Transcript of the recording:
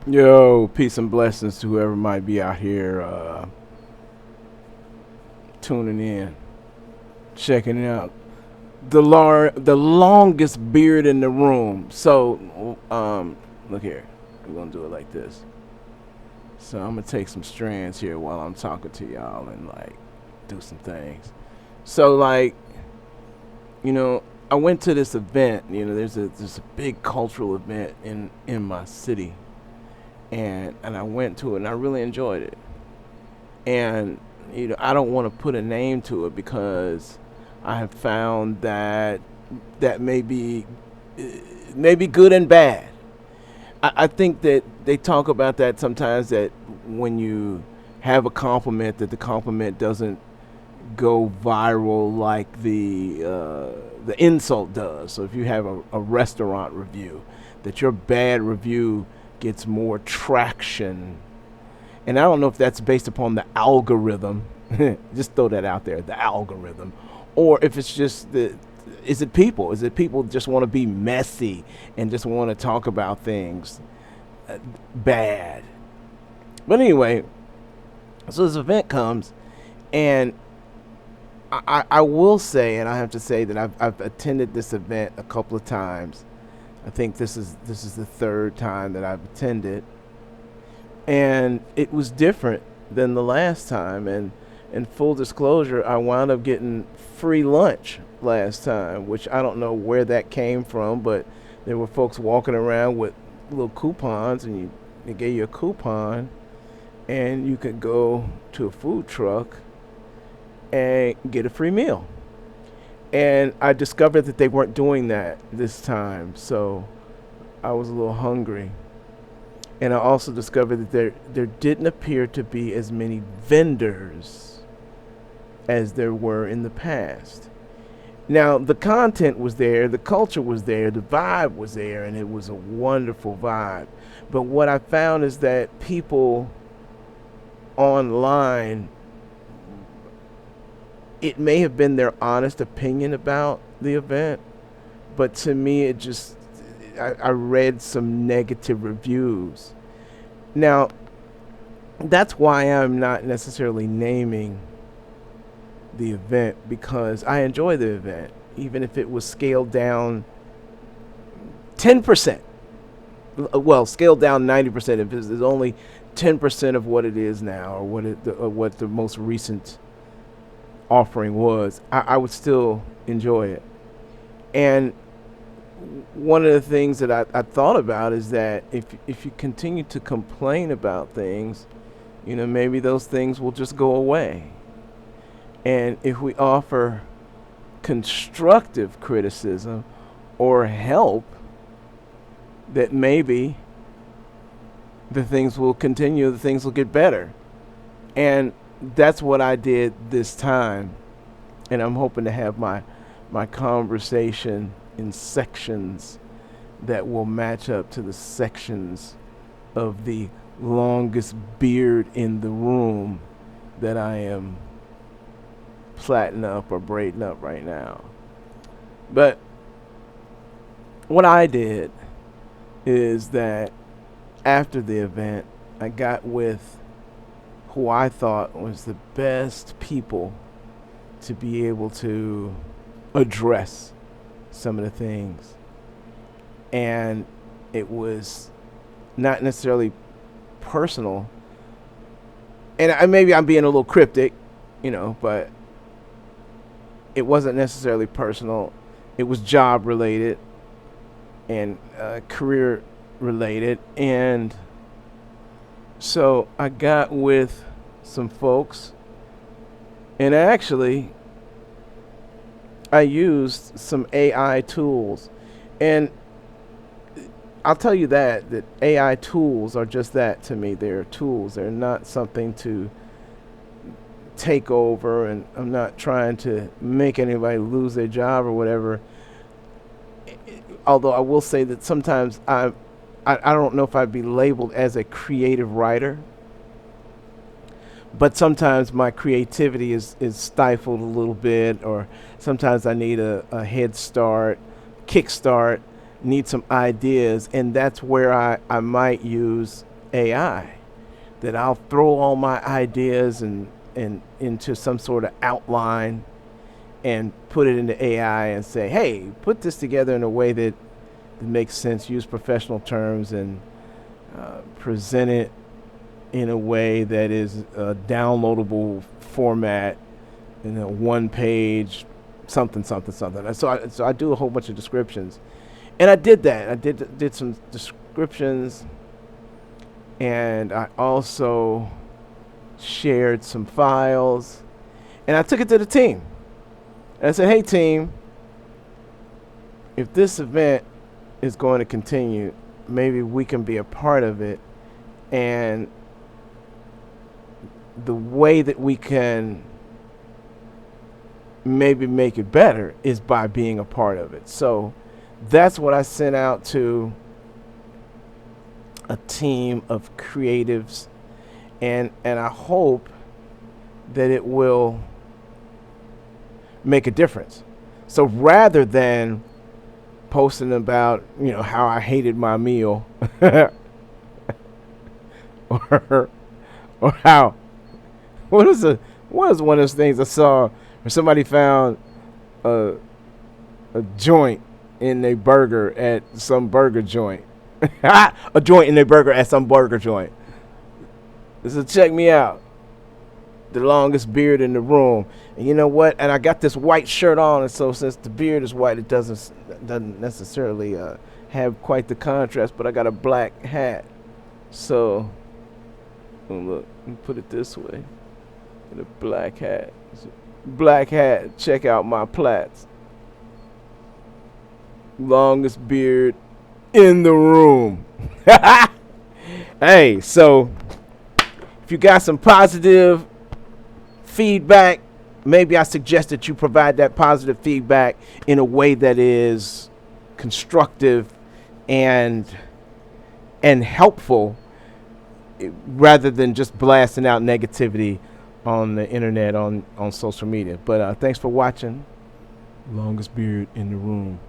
Yo, peace and blessings to whoever might be out here tuning in, checking it out. The longest beard in the room. So, look here. We're gonna do it like this. So I'm gonna take some strands here while I'm talking to y'all and like do some things. So like, you know, I went to this event. There's a big cultural event in my city, and I went to it and I really enjoyed it. And I don't want to put a name to it because I have found that that may be good and bad. I think that they talk about that sometimes, that when you have a compliment, that the compliment doesn't go viral like the insult does. So if you have a restaurant review, that your bad review gets more traction. And I don't know if that's based upon the algorithm. Just throw that out there, the algorithm, or if it's just the. Is it people? Is it people just want to be messy and just want to talk about things bad? But anyway, so this event comes, and I will say, and I have to say that I've attended this event a couple of times. I think this is the third time that I've attended, and it was different than the last time. And in full disclosure, I wound up getting free lunch last time, which I don't know where that came from, but there were folks walking around with little coupons, and they gave you a coupon, and you could go to a food truck and get a free meal. And I discovered that they weren't doing that this time, so I was a little hungry. And I also discovered that there didn't appear to be as many vendors as there were in the past. Now, the content was there, the culture was there, the vibe was there, and it was a wonderful vibe. But what I found is that people online, it may have been their honest opinion about the event, but to me, I read some negative reviews. Now, that's why I'm not necessarily naming the event, because I enjoy the event, even if it was scaled down 10%. Well, scaled down 90% if it's only 10% of what it is now, or what the most recent offering was. I would still enjoy it. And one of the things that I thought about is that if you continue to complain about things, maybe those things will just go away. And if we offer constructive criticism or help, that maybe the things will continue, the things will get better. And that's what I did this time. And I'm hoping to have my conversation in sections that will match up to the sections of the longest beard in the room that I am plaiting up or braiding up right now. But what I did is that after the event, I got with who I thought was the best people to be able to address some of the things. And it was not necessarily personal. And maybe I'm being a little cryptic, but it wasn't necessarily personal. It was job related and career related. And so I got with some folks, and actually I used some AI tools. And I'll tell you that AI tools are just that to me. They're tools. They're not something to take over, and I'm not trying to make anybody lose their job or whatever. Although I will say that sometimes I don't know if I'd be labeled as a creative writer, but sometimes my creativity is stifled a little bit, or sometimes I need a head start, kickstart, need some ideas, and that's where I might use AI, that I'll throw all my ideas and into some sort of outline and put it into AI and say, hey, put this together in a way that makes sense, use professional terms, and present it in a way that is a downloadable format in a one page something. So I do a whole bunch of descriptions, and I did that. I did some descriptions, and I also shared some files, and I took it to the team. And I said, hey team, if this event is going to continue, maybe we can be a part of it. And the way that we can maybe make it better is by being a part of it. So that's what I sent out to a team of creatives, and I hope that it will make a difference. So rather than posting about, how I hated my meal or how what was one of those things I saw where somebody found a joint in a burger at some burger joint. A joint in a burger at some burger joint. So check me out. The longest beard in the room. And you know what? And I got this white shirt on, and so since the beard is white, it doesn't necessarily have quite the contrast, but I got a black hat. So look, let me put it this way. The black hat. Black hat. Check out my plaits. Longest beard in the room. Hey, so if you got some positive feedback, maybe I suggest that you provide that positive feedback in a way that is constructive and helpful, rather than just blasting out negativity on the internet, on social media. But thanks for watching. Longest beard in the room.